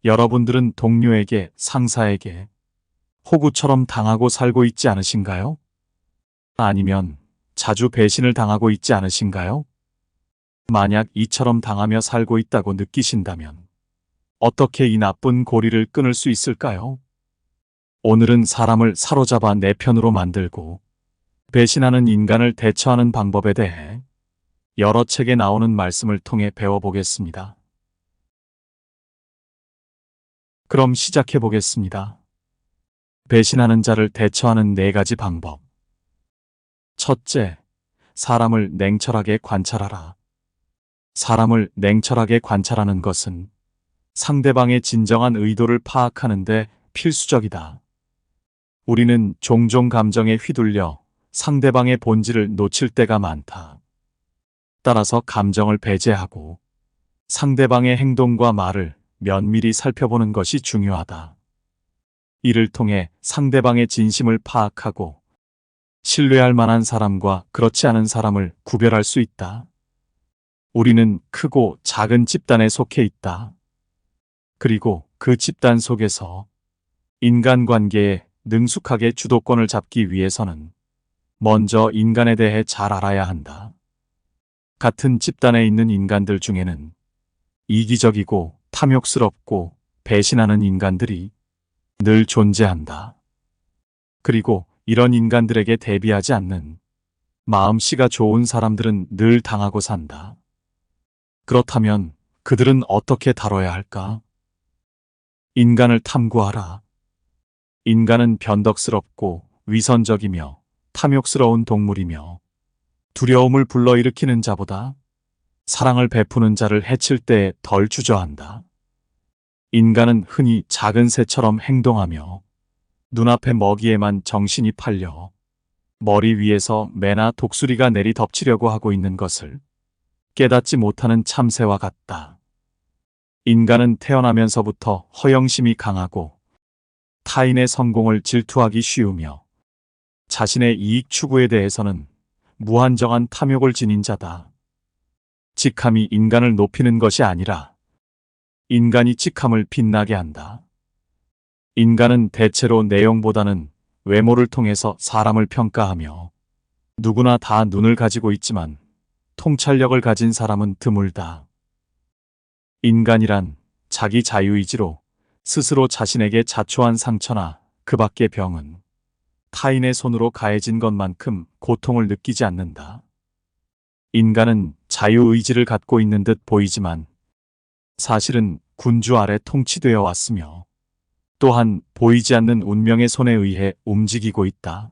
여러분들은 동료에게, 상사에게 호구처럼 당하고 살고 있지 않으신가요? 아니면 자주 배신을 당하고 있지 않으신가요? 만약 이처럼 당하며 살고 있다고 느끼신다면 어떻게 이 나쁜 고리를 끊을 수 있을까요? 오늘은 사람을 사로잡아 내 편으로 만들고 배신하는 인간을 대처하는 방법에 대해 여러 책에 나오는 말씀을 통해 배워보겠습니다. 그럼 시작해 보겠습니다. 배신하는 자를 대처하는 4가지 방법. 첫째, 사람을 냉철하게 관찰하라. 사람을 냉철하게 관찰하는 것은 상대방의 진정한 의도를 파악하는 데 필수적이다. 우리는 종종 감정에 휘둘려 상대방의 본질을 놓칠 때가 많다. 따라서 감정을 배제하고 상대방의 행동과 말을 면밀히 살펴보는 것이 중요하다. 이를 통해 상대방의 진심을 파악하고 신뢰할 만한 사람과 그렇지 않은 사람을 구별할 수 있다. 우리는 크고 작은 집단에 속해 있다. 그리고 그 집단 속에서 인간관계에 능숙하게 주도권을 잡기 위해서는 먼저 인간에 대해 잘 알아야 한다. 같은 집단에 있는 인간들 중에는 이기적이고 탐욕스럽고 배신하는 인간들이 늘 존재한다. 그리고 이런 인간들에게 대비하지 않는 마음씨가 좋은 사람들은 늘 당하고 산다. 그렇다면 그들은 어떻게 다뤄야 할까? 인간을 탐구하라. 인간은 변덕스럽고 위선적이며 탐욕스러운 동물이며 두려움을 불러일으키는 자보다 사랑을 베푸는 자를 해칠 때에 덜 주저한다. 인간은 흔히 작은 새처럼 행동하며 눈앞의 먹이에만 정신이 팔려 머리 위에서 매나 독수리가 내리 덮치려고 하고 있는 것을 깨닫지 못하는 참새와 같다. 인간은 태어나면서부터 허영심이 강하고 타인의 성공을 질투하기 쉬우며 자신의 이익 추구에 대해서는 무한정한 탐욕을 지닌 자다. 직함이 인간을 높이는 것이 아니라 인간이 직함을 빛나게 한다. 인간은 대체로 내용보다는 외모를 통해서 사람을 평가하며 누구나 다 눈을 가지고 있지만 통찰력을 가진 사람은 드물다. 인간이란 자기 자유의지로 스스로 자신에게 자초한 상처나 그 밖의 병은 타인의 손으로 가해진 것만큼 고통을 느끼지 않는다. 인간은 자유의지를 갖고 있는 듯 보이지만 사실은 군주 아래 통치되어 왔으며 또한 보이지 않는 운명의 손에 의해 움직이고 있다.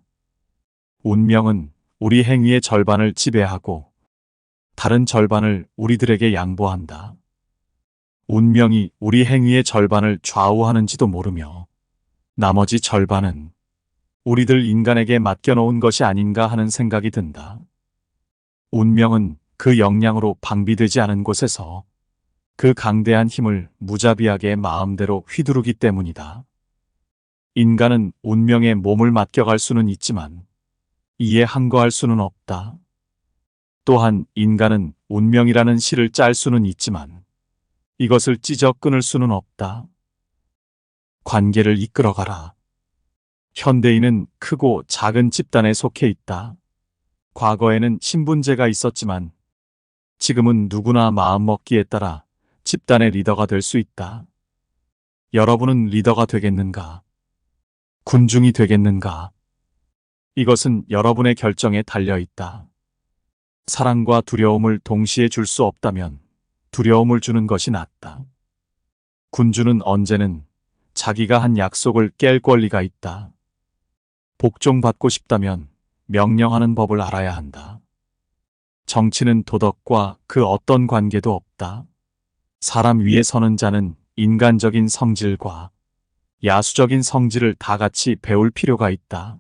운명은 우리 행위의 절반을 지배하고 다른 절반을 우리들에게 양보한다. 운명이 우리 행위의 절반을 좌우하는지도 모르며 나머지 절반은 우리들 인간에게 맡겨놓은 것이 아닌가 하는 생각이 든다. 운명은 그 역량으로 방비되지 않은 곳에서 그 강대한 힘을 무자비하게 마음대로 휘두르기 때문이다. 인간은 운명에 몸을 맡겨갈 수는 있지만 이에 항거할 수는 없다. 또한 인간은 운명이라는 실을 짤 수는 있지만 이것을 찢어 끊을 수는 없다. 관계를 이끌어가라. 현대인은 크고 작은 집단에 속해 있다. 과거에는 신분제가 있었지만 지금은 누구나 마음먹기에 따라 집단의 리더가 될 수 있다. 여러분은 리더가 되겠는가? 군중이 되겠는가? 이것은 여러분의 결정에 달려 있다. 사랑과 두려움을 동시에 줄 수 없다면 두려움을 주는 것이 낫다. 군주는 언제는 자기가 한 약속을 깰 권리가 있다. 복종받고 싶다면 명령하는 법을 알아야 한다. 정치는 도덕과 그 어떤 관계도 없다. 사람 위에 서는 자는 인간적인 성질과 야수적인 성질을 다 같이 배울 필요가 있다.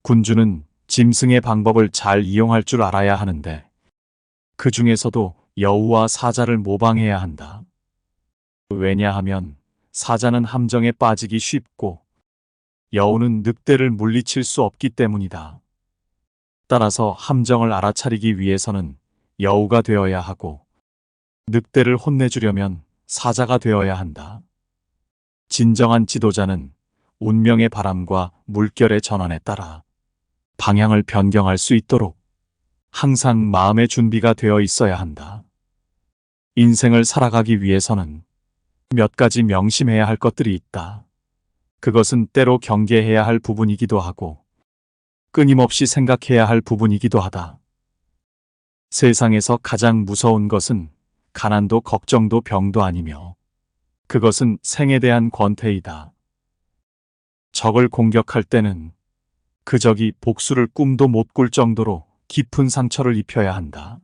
군주는 짐승의 방법을 잘 이용할 줄 알아야 하는데 그 중에서도 여우와 사자를 모방해야 한다. 왜냐하면 사자는 함정에 빠지기 쉽고 여우는 늑대를 물리칠 수 없기 때문이다. 따라서 함정을 알아차리기 위해서는 여우가 되어야 하고 늑대를 혼내주려면 사자가 되어야 한다. 진정한 지도자는 운명의 바람과 물결의 전환에 따라 방향을 변경할 수 있도록 항상 마음의 준비가 되어 있어야 한다. 인생을 살아가기 위해서는 몇 가지 명심해야 할 것들이 있다. 그것은 때로 경계해야 할 부분이기도 하고 끊임없이 생각해야 할 부분이기도 하다. 세상에서 가장 무서운 것은 가난도 걱정도 병도 아니며 그것은 생에 대한 권태이다. 적을 공격할 때는 그 적이 복수를 꿈도 못 꿀 정도로 깊은 상처를 입혀야 한다.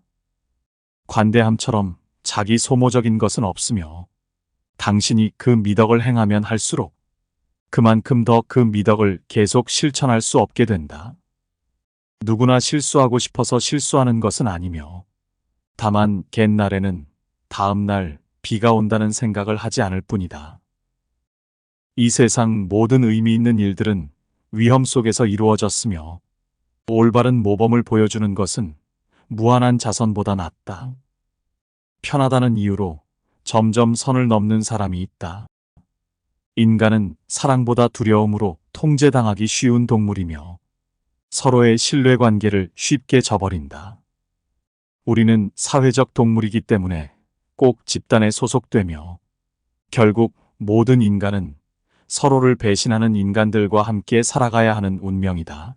관대함처럼 자기 소모적인 것은 없으며 당신이 그 미덕을 행하면 할수록 그만큼 더 그 미덕을 계속 실천할 수 없게 된다. 누구나 실수하고 싶어서 실수하는 것은 아니며 다만 갯날에는 다음날 비가 온다는 생각을 하지 않을 뿐이다. 이 세상 모든 의미 있는 일들은 위험 속에서 이루어졌으며 올바른 모범을 보여주는 것은 무한한 자선보다 낫다. 편하다는 이유로 점점 선을 넘는 사람이 있다. 인간은 사랑보다 두려움으로 통제당하기 쉬운 동물이며 서로의 신뢰관계를 쉽게 저버린다. 우리는 사회적 동물이기 때문에 꼭 집단에 소속되며 결국 모든 인간은 서로를 배신하는 인간들과 함께 살아가야 하는 운명이다.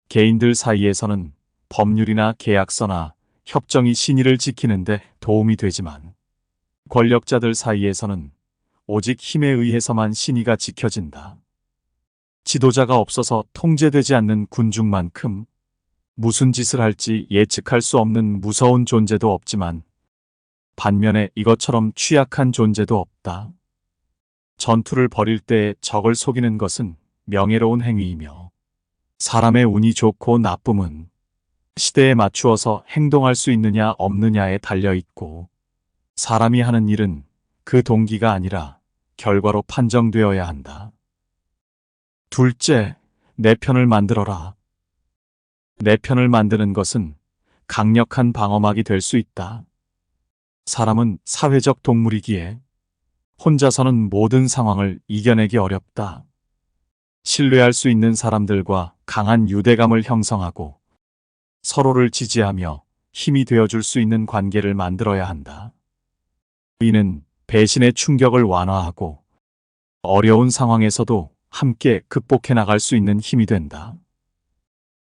개인들 사이에서는 법률이나 계약서나 협정이 신의를 지키는데 도움이 되지만 권력자들 사이에서는 오직 힘에 의해서만 신의가 지켜진다. 지도자가 없어서 통제되지 않는 군중만큼 무슨 짓을 할지 예측할 수 없는 무서운 존재도 없지만 반면에 이것처럼 취약한 존재도 없다. 전투를 벌일 때 적을 속이는 것은 명예로운 행위이며 사람의 운이 좋고 나쁨은 시대에 맞추어서 행동할 수 있느냐 없느냐에 달려 있고 사람이 하는 일은 그 동기가 아니라 결과로 판정되어야 한다. 둘째, 내 편을 만들어라. 내 편을 만드는 것은 강력한 방어막이 될 수 있다. 사람은 사회적 동물이기에 혼자서는 모든 상황을 이겨내기 어렵다. 신뢰할 수 있는 사람들과 강한 유대감을 형성하고 서로를 지지하며 힘이 되어줄 수 있는 관계를 만들어야 한다. 이는 배신의 충격을 완화하고 어려운 상황에서도 함께 극복해 나갈 수 있는 힘이 된다.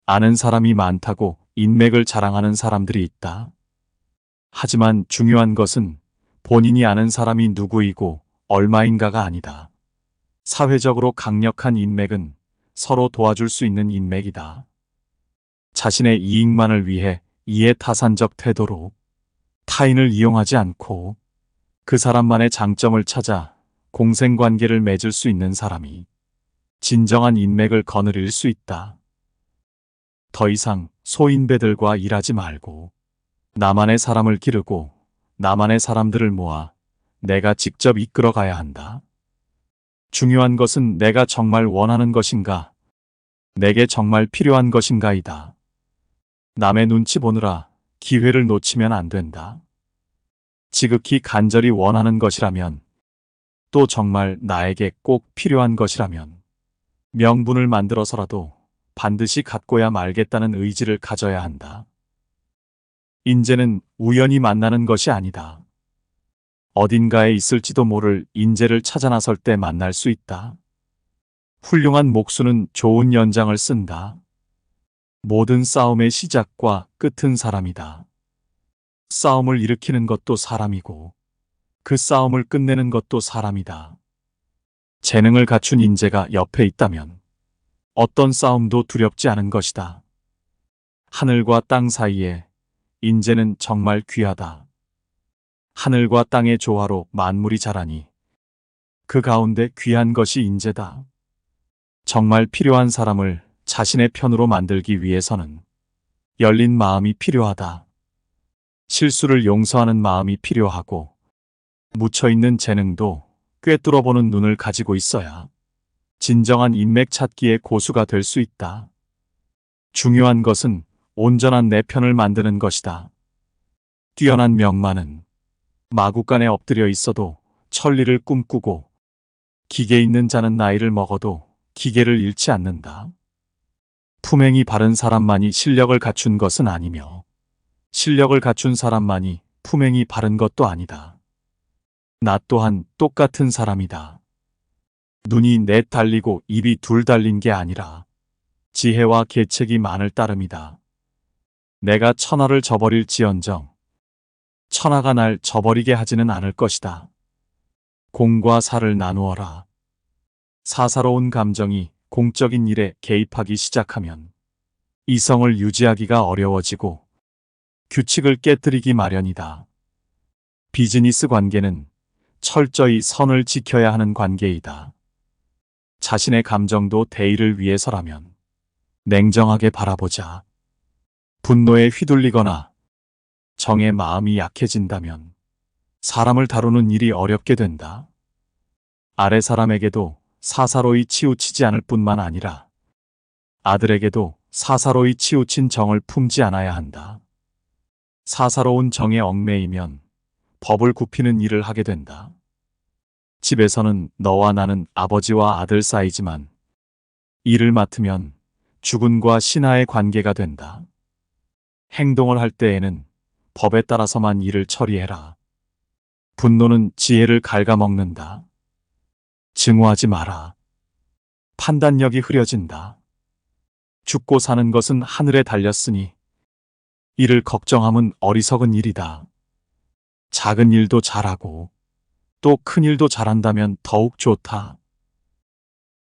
아는 사람이 많다고 인맥을 자랑하는 사람들이 있다. 하지만 중요한 것은 본인이 아는 사람이 누구이고 얼마인가가 아니다. 사회적으로 강력한 인맥은 서로 도와줄 수 있는 인맥이다. 자신의 이익만을 위해 이해타산적 태도로 타인을 이용하지 않고 그 사람만의 장점을 찾아 공생관계를 맺을 수 있는 사람이 진정한 인맥을 거느릴 수 있다. 더 이상 소인배들과 일하지 말고 나만의 사람을 기르고 나만의 사람들을 모아 내가 직접 이끌어 가야 한다. 중요한 것은 내가 정말 원하는 것인가, 내게 정말 필요한 것인가이다. 남의 눈치 보느라 기회를 놓치면 안 된다. 지극히 간절히 원하는 것이라면, 또 정말 나에게 꼭 필요한 것이라면 명분을 만들어서라도 반드시 갖고야 말겠다는 의지를 가져야 한다. 인재는 우연히 만나는 것이 아니다. 어딘가에 있을지도 모를 인재를 찾아 나설 때 만날 수 있다. 훌륭한 목수는 좋은 연장을 쓴다. 모든 싸움의 시작과 끝은 사람이다. 싸움을 일으키는 것도 사람이고 그 싸움을 끝내는 것도 사람이다. 재능을 갖춘 인재가 옆에 있다면 어떤 싸움도 두렵지 않은 것이다. 하늘과 땅 사이에 인재는 정말 귀하다. 하늘과 땅의 조화로 만물이 자라니 그 가운데 귀한 것이 인재다. 정말 필요한 사람을 자신의 편으로 만들기 위해서는 열린 마음이 필요하다. 실수를 용서하는 마음이 필요하고 묻혀있는 재능도 꿰뚫어보는 눈을 가지고 있어야 진정한 인맥 찾기의 고수가 될 수 있다. 중요한 것은 온전한 내 편을 만드는 것이다. 뛰어난 명만은 마구간에 엎드려 있어도 천리를 꿈꾸고 기계 있는 자는 나이를 먹어도 기계를 잃지 않는다. 품행이 바른 사람만이 실력을 갖춘 것은 아니며 실력을 갖춘 사람만이 품행이 바른 것도 아니다. 나 또한 똑같은 사람이다. 눈이 넷 달리고 입이 둘 달린 게 아니라 지혜와 계책이 많을 따름이다. 내가 천하를 저버릴지언정 천하가 날 저버리게 하지는 않을 것이다. 공과 사를 나누어라. 사사로운 감정이 공적인 일에 개입하기 시작하면 이성을 유지하기가 어려워지고 규칙을 깨뜨리기 마련이다. 비즈니스 관계는 철저히 선을 지켜야 하는 관계이다. 자신의 감정도 대의를 위해서라면 냉정하게 바라보자. 분노에 휘둘리거나 정의 마음이 약해진다면 사람을 다루는 일이 어렵게 된다. 아래 사람에게도 사사로이 치우치지 않을 뿐만 아니라 아들에게도 사사로이 치우친 정을 품지 않아야 한다. 사사로운 정에 얽매이면 법을 굽히는 일을 하게 된다. 집에서는 너와 나는 아버지와 아들 사이지만 일을 맡으면 주군과 신하의 관계가 된다. 행동을 할 때에는 법에 따라서만 일을 처리해라. 분노는 지혜를 갉아먹는다. 증오하지 마라. 판단력이 흐려진다. 죽고 사는 것은 하늘에 달렸으니 이를 걱정함은 어리석은 일이다. 작은 일도 잘하고 또 큰 일도 잘한다면 더욱 좋다.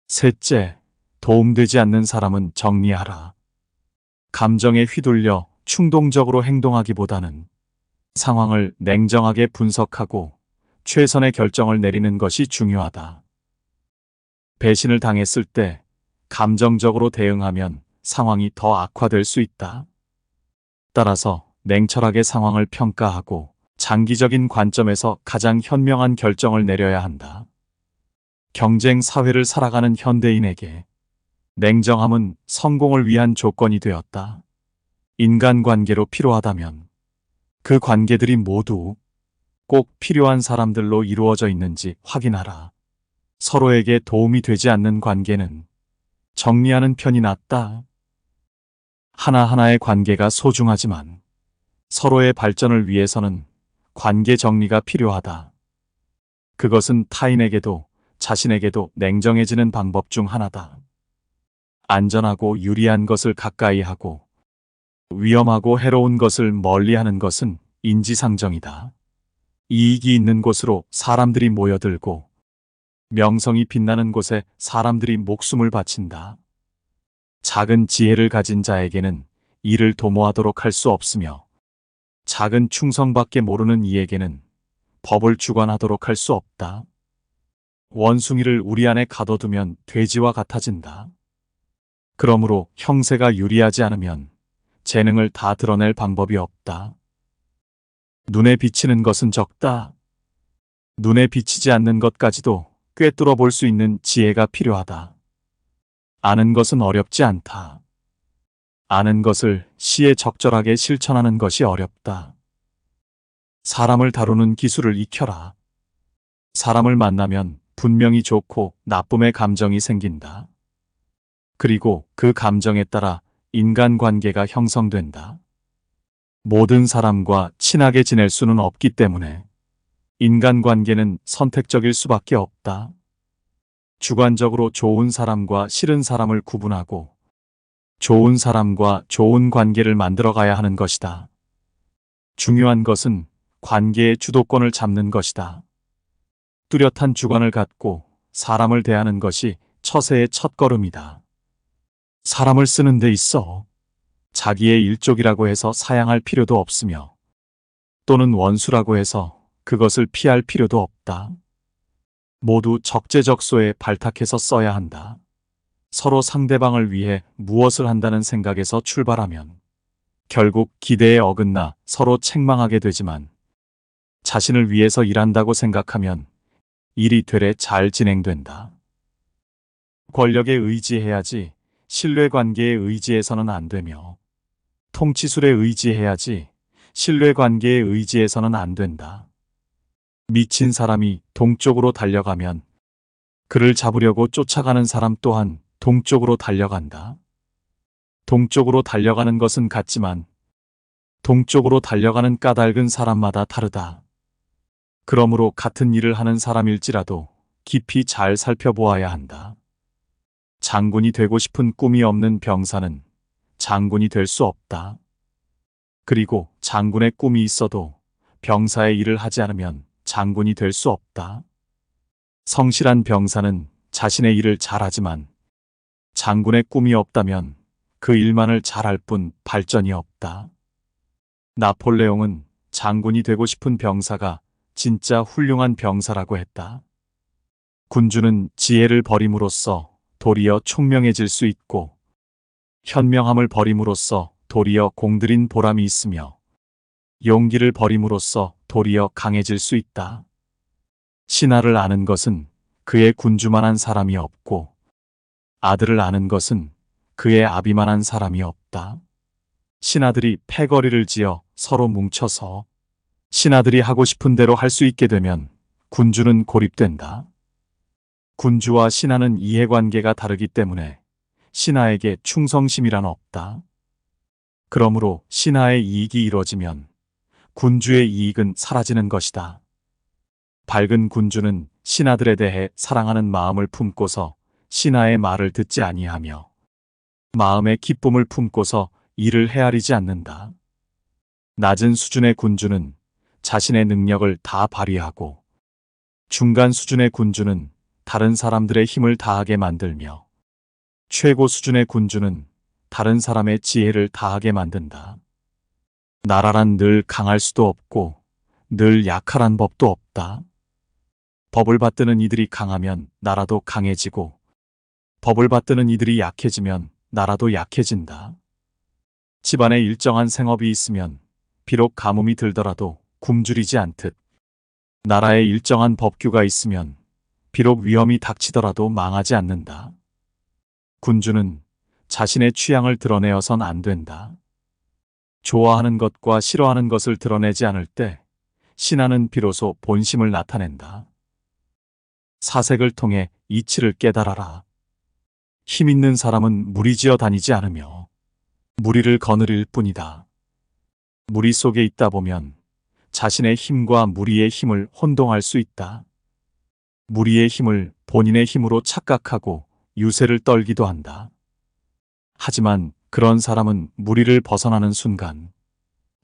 셋째, 도움되지 않는 사람은 정리하라. 감정에 휘둘려 충동적으로 행동하기보다는 상황을 냉정하게 분석하고 최선의 결정을 내리는 것이 중요하다. 배신을 당했을 때 감정적으로 대응하면 상황이 더 악화될 수 있다. 따라서 냉철하게 상황을 평가하고 장기적인 관점에서 가장 현명한 결정을 내려야 한다. 경쟁 사회를 살아가는 현대인에게 냉정함은 성공을 위한 조건이 되었다. 인간관계로 필요하다면 그 관계들이 모두 꼭 필요한 사람들로 이루어져 있는지 확인하라. 서로에게 도움이 되지 않는 관계는 정리하는 편이 낫다. 하나하나의 관계가 소중하지만 서로의 발전을 위해서는 관계 정리가 필요하다. 그것은 타인에게도 자신에게도 냉정해지는 방법 중 하나다. 안전하고 유리한 것을 가까이 하고 위험하고 해로운 것을 멀리하는 것은 인지상정이다. 이익이 있는 곳으로 사람들이 모여들고 명성이 빛나는 곳에 사람들이 목숨을 바친다. 작은 지혜를 가진 자에게는 이를 도모하도록 할 수 없으며 작은 충성밖에 모르는 이에게는 법을 주관하도록 할 수 없다. 원숭이를 우리 안에 가둬두면 돼지와 같아진다. 그러므로 형세가 유리하지 않으면 재능을 다 드러낼 방법이 없다. 눈에 비치는 것은 적다. 눈에 비치지 않는 것까지도 꿰뚫어 볼 수 있는 지혜가 필요하다. 아는 것은 어렵지 않다. 아는 것을 시에 적절하게 실천하는 것이 어렵다. 사람을 다루는 기술을 익혀라. 사람을 만나면 분명히 좋고 나쁨의 감정이 생긴다. 그리고 그 감정에 따라 인간관계가 형성된다. 모든 사람과 친하게 지낼 수는 없기 때문에 인간관계는 선택적일 수밖에 없다. 주관적으로 좋은 사람과 싫은 사람을 구분하고 좋은 사람과 좋은 관계를 만들어가야 하는 것이다. 중요한 것은 관계의 주도권을 잡는 것이다. 뚜렷한 주관을 갖고 사람을 대하는 것이 처세의 첫걸음이다. 사람을 쓰는 데 있어 자기의 일족이라고 해서 사양할 필요도 없으며 또는 원수라고 해서 그것을 피할 필요도 없다. 모두 적재적소에 발탁해서 써야 한다. 서로 상대방을 위해 무엇을 한다는 생각에서 출발하면 결국 기대에 어긋나 서로 책망하게 되지만 자신을 위해서 일한다고 생각하면 일이 되레 잘 진행된다. 권력에 의지해야지 신뢰관계에 의지해서는 안 되며 통치술에 의지해야지 신뢰관계에 의지해서는 안 된다. 미친 사람이 동쪽으로 달려가면 그를 잡으려고 쫓아가는 사람 또한 동쪽으로 달려간다. 동쪽으로 달려가는 것은 같지만 동쪽으로 달려가는 까닭은 사람마다 다르다. 그러므로 같은 일을 하는 사람일지라도 깊이 잘 살펴보아야 한다. 장군이 되고 싶은 꿈이 없는 병사는 장군이 될 수 없다. 그리고 장군의 꿈이 있어도 병사의 일을 하지 않으면 장군이 될 수 없다. 성실한 병사는 자신의 일을 잘하지만 장군의 꿈이 없다면 그 일만을 잘할 뿐 발전이 없다. 나폴레옹은 장군이 되고 싶은 병사가 진짜 훌륭한 병사라고 했다. 군주는 지혜를 버림으로써 도리어 총명해질 수 있고 현명함을 버림으로써 도리어 공들인 보람이 있으며 용기를 버림으로써 도리어 강해질 수 있다. 신하를 아는 것은 그의 군주만한 사람이 없고 아들을 아는 것은 그의 아비만한 사람이 없다. 신하들이 패거리를 지어 서로 뭉쳐서 신하들이 하고 싶은 대로 할 수 있게 되면 군주는 고립된다. 군주와 신하는 이해관계가 다르기 때문에 신하에게 충성심이란 없다. 그러므로 신하의 이익이 이루어지면 군주의 이익은 사라지는 것이다. 밝은 군주는 신하들에 대해 사랑하는 마음을 품고서 신하의 말을 듣지 아니하며 마음의 기쁨을 품고서 이를 헤아리지 않는다. 낮은 수준의 군주는 자신의 능력을 다 발휘하고 중간 수준의 군주는 다른 사람들의 힘을 다하게 만들며 최고 수준의 군주는 다른 사람의 지혜를 다하게 만든다. 나라란 늘 강할 수도 없고 늘 약하란 법도 없다. 법을 받드는 이들이 강하면 나라도 강해지고 법을 받드는 이들이 약해지면 나라도 약해진다. 집안에 일정한 생업이 있으면 비록 가뭄이 들더라도 굶주리지 않듯 나라에 일정한 법규가 있으면 비록 위험이 닥치더라도 망하지 않는다. 군주는 자신의 취향을 드러내어선 안 된다. 좋아하는 것과 싫어하는 것을 드러내지 않을 때 신하는 비로소 본심을 나타낸다. 사색을 통해 이치를 깨달아라. 힘 있는 사람은 무리지어 다니지 않으며 무리를 거느릴 뿐이다. 무리 속에 있다 보면 자신의 힘과 무리의 힘을 혼동할 수 있다. 무리의 힘을 본인의 힘으로 착각하고 유세를 떨기도 한다. 하지만 그런 사람은 무리를 벗어나는 순간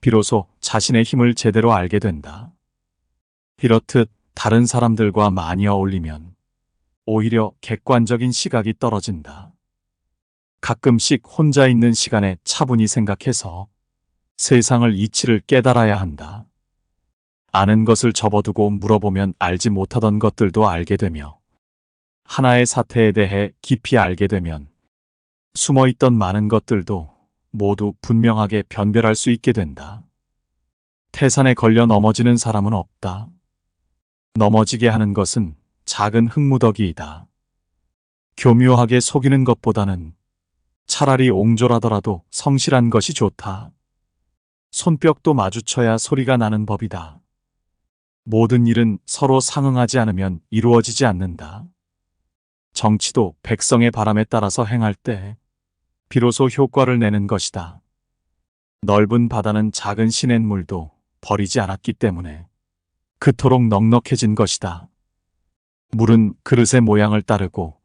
비로소 자신의 힘을 제대로 알게 된다. 이렇듯 다른 사람들과 많이 어울리면 오히려 객관적인 시각이 떨어진다. 가끔씩 혼자 있는 시간에 차분히 생각해서 세상을 이치를 깨달아야 한다. 아는 것을 접어두고 물어보면 알지 못하던 것들도 알게 되며 하나의 사태에 대해 깊이 알게 되면 숨어있던 많은 것들도 모두 분명하게 변별할 수 있게 된다. 태산에 걸려 넘어지는 사람은 없다. 넘어지게 하는 것은 작은 흙무더기이다. 교묘하게 속이는 것보다는 차라리 옹졸하더라도 성실한 것이 좋다. 손뼉도 마주쳐야 소리가 나는 법이다. 모든 일은 서로 상응하지 않으면 이루어지지 않는다. 정치도 백성의 바람에 따라서 행할 때 비로소 효과를 내는 것이다. 넓은 바다는 작은 시냇물도 버리지 않았기 때문에 그토록 넉넉해진 것이다. 물은 그릇의 모양을 따르고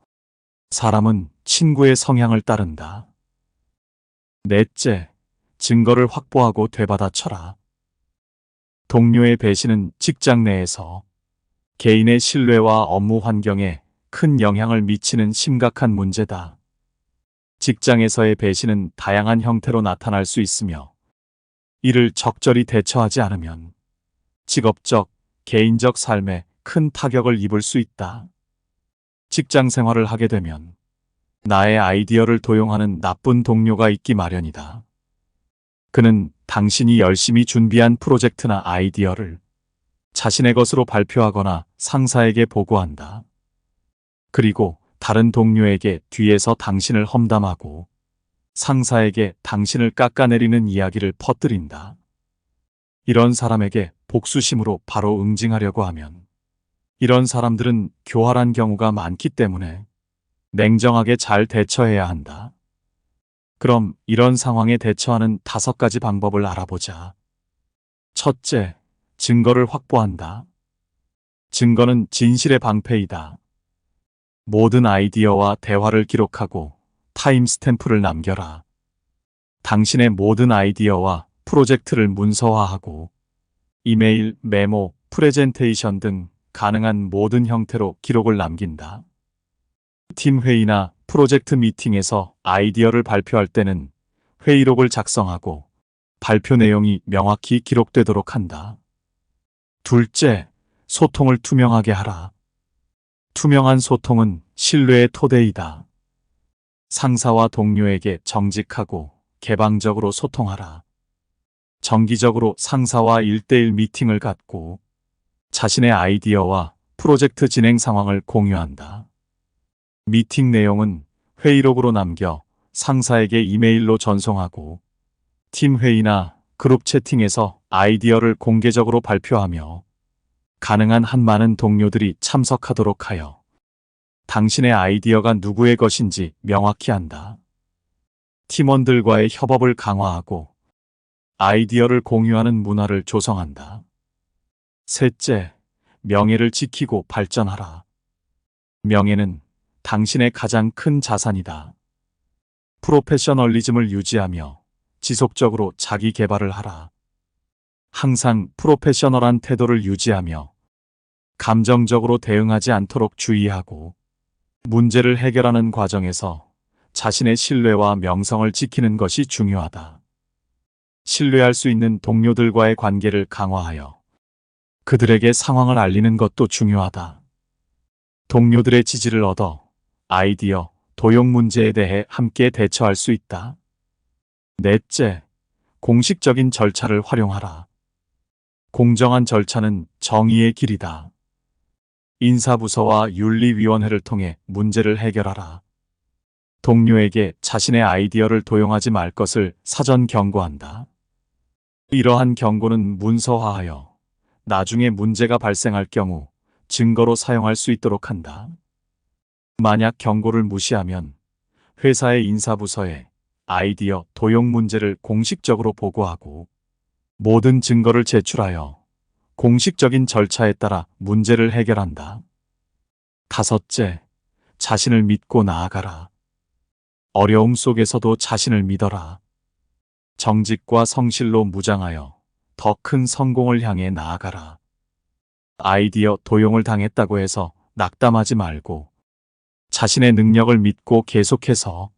사람은 친구의 성향을 따른다. 넷째, 증거를 확보하고 되받아쳐라. 동료의 배신은 직장 내에서 개인의 신뢰와 업무 환경에 큰 영향을 미치는 심각한 문제다. 직장에서의 배신은 다양한 형태로 나타날 수 있으며 이를 적절히 대처하지 않으면 직업적, 개인적 삶에 큰 타격을 입을 수 있다. 직장 생활을 하게 되면 나의 아이디어를 도용하는 나쁜 동료가 있기 마련이다. 그는 당신이 열심히 준비한 프로젝트나 아이디어를 자신의 것으로 발표하거나 상사에게 보고한다. 그리고 다른 동료에게 뒤에서 당신을 험담하고 상사에게 당신을 깎아내리는 이야기를 퍼뜨린다. 이런 사람에게 복수심으로 바로 응징하려고 하면 이런 사람들은 교활한 경우가 많기 때문에 냉정하게 잘 대처해야 한다. 그럼 이런 상황에 대처하는 5가지 방법을 알아보자. 첫째, 증거를 확보한다. 증거는 진실의 방패이다. 모든 아이디어와 대화를 기록하고 타임스탬프를 남겨라. 당신의 모든 아이디어와 프로젝트를 문서화하고 이메일, 메모, 프레젠테이션 등 가능한 모든 형태로 기록을 남긴다. 팀 회의나 프로젝트 미팅에서 아이디어를 발표할 때는 회의록을 작성하고 발표 내용이 명확히 기록되도록 한다. 둘째, 소통을 투명하게 하라. 투명한 소통은 신뢰의 토대이다. 상사와 동료에게 정직하고 개방적으로 소통하라. 정기적으로 상사와 1대1 미팅을 갖고 자신의 아이디어와 프로젝트 진행 상황을 공유한다. 미팅 내용은 회의록으로 남겨 상사에게 이메일로 전송하고 팀 회의나 그룹 채팅에서 아이디어를 공개적으로 발표하며 가능한 한 많은 동료들이 참석하도록 하여 당신의 아이디어가 누구의 것인지 명확히 한다. 팀원들과의 협업을 강화하고 아이디어를 공유하는 문화를 조성한다. 셋째, 명예를 지키고 발전하라. 명예는 당신의 가장 큰 자산이다. 프로페셔널리즘을 유지하며 지속적으로 자기 개발을 하라. 항상 프로페셔널한 태도를 유지하며 감정적으로 대응하지 않도록 주의하고 문제를 해결하는 과정에서 자신의 신뢰와 명성을 지키는 것이 중요하다. 신뢰할 수 있는 동료들과의 관계를 강화하여 그들에게 상황을 알리는 것도 중요하다. 동료들의 지지를 얻어 아이디어, 도용 문제에 대해 함께 대처할 수 있다. 넷째, 공식적인 절차를 활용하라. 공정한 절차는 정의의 길이다. 인사부서와 윤리위원회를 통해 문제를 해결하라. 동료에게 자신의 아이디어를 도용하지 말 것을 사전 경고한다. 이러한 경고는 문서화하여 나중에 문제가 발생할 경우 증거로 사용할 수 있도록 한다. 만약 경고를 무시하면 회사의 인사부서에 아이디어 도용 문제를 공식적으로 보고하고 모든 증거를 제출하여 공식적인 절차에 따라 문제를 해결한다. 다섯째, 자신을 믿고 나아가라. 어려움 속에서도 자신을 믿어라. 정직과 성실로 무장하여 더 큰 성공을 향해 나아가라. 아이디어 도용을 당했다고 해서 낙담하지 말고 자신의 능력을 믿고 계속해서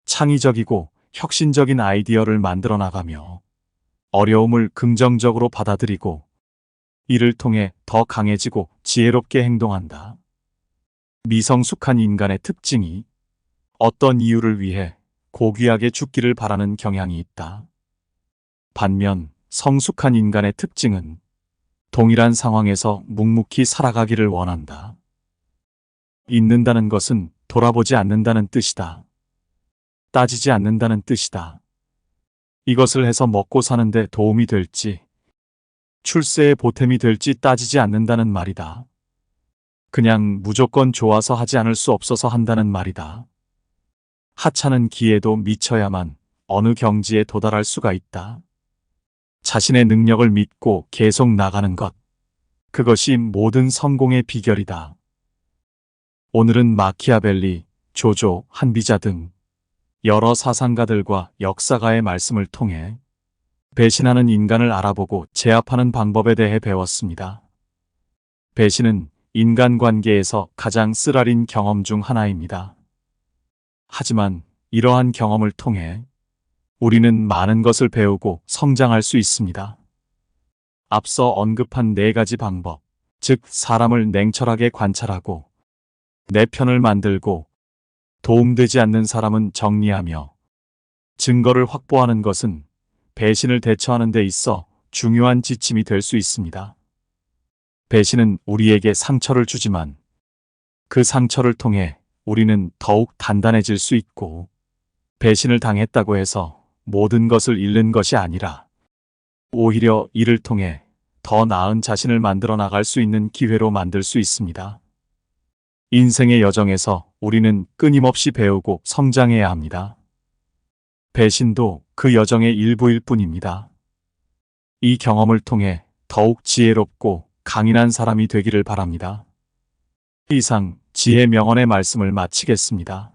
창의적이고 혁신적인 아이디어를 만들어 나가며 어려움을 긍정적으로 받아들이고 이를 통해 더 강해지고 지혜롭게 행동한다. 미성숙한 인간의 특징이 어떤 이유를 위해 고귀하게 죽기를 바라는 경향이 있다. 반면 성숙한 인간의 특징은 동일한 상황에서 묵묵히 살아가기를 원한다. 잊는다는 것은 돌아보지 않는다는 뜻이다. 따지지 않는다는 뜻이다. 이것을 해서 먹고 사는데 도움이 될지, 출세에 보탬이 될지 따지지 않는다는 말이다. 그냥 무조건 좋아서 하지 않을 수 없어서 한다는 말이다. 하찮은 기회도 미쳐야만 어느 경지에 도달할 수가 있다. 자신의 능력을 믿고 계속 나가는 것, 그것이 모든 성공의 비결이다. 오늘은 마키아벨리, 조조, 한비자 등 여러 사상가들과 역사가의 말씀을 통해 배신하는 인간을 알아보고 제압하는 방법에 대해 배웠습니다. 배신은 인간관계에서 가장 쓰라린 경험 중 하나입니다. 하지만 이러한 경험을 통해 우리는 많은 것을 배우고 성장할 수 있습니다. 앞서 언급한 4가지 방법, 즉 사람을 냉철하게 관찰하고 내 편을 만들고 도움되지 않는 사람은 정리하며 증거를 확보하는 것은 배신을 대처하는 데 있어 중요한 지침이 될 수 있습니다. 배신은 우리에게 상처를 주지만 그 상처를 통해 우리는 더욱 단단해질 수 있고 배신을 당했다고 해서 모든 것을 잃는 것이 아니라 오히려 이를 통해 더 나은 자신을 만들어 나갈 수 있는 기회로 만들 수 있습니다. 인생의 여정에서 우리는 끊임없이 배우고 성장해야 합니다. 배신도 그 여정의 일부일 뿐입니다. 이 경험을 통해 더욱 지혜롭고 강인한 사람이 되기를 바랍니다. 이상 지혜 명언의 말씀을 마치겠습니다.